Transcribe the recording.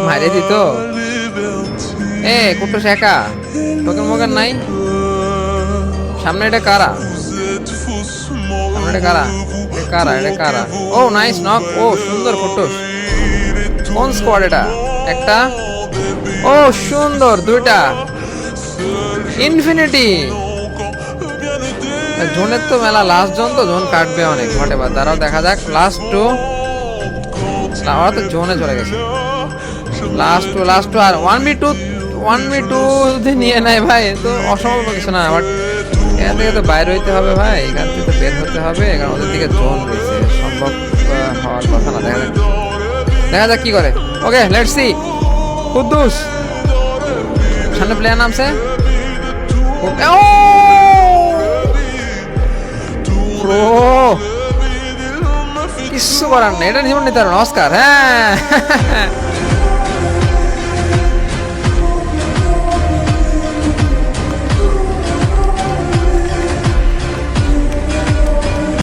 মারে দিত। এ কুট্টুস একা, টোকেন মোকেন নাই। সামনে এটা কারা, সামনে এটা কারা, এটা কারা, এটা কারা। ও নাইস নক, ও সুন্দর কুট্টুস। কোন স্কোয়াড এটা? একটা, ও সুন্দর দুইটা। ইনফিনিটি জোনের তো মেলা, লাস্ট জোন তো, জোন কাটবে অনেক, ঘটে বা তারাও দেখা যাক। লাস্ট টু, ওরা তো জোনে চলে গেছে। লাস্ট টু আর 1v2, 1v2 যদি নিয়ে নেয় ভাই তো অসম্ভব কিছু না। বাট এখান থেকে তো বাইরে হইতে হবে ভাই, এখান থেকে তো বের হতে হবে, কারণ ওদের দিকে জোন রয়েছে, সম্ভব হওয়ার কথা না। দেখা যাক, দেখা যাক কি করে। Okay let's see. কুদ্দুস সামনে প্লেয়ার নামছে। প্রো কিচ্ছু করার নেই, এটা জীবন নিতে পারবেন অস্কার। হ্যাঁ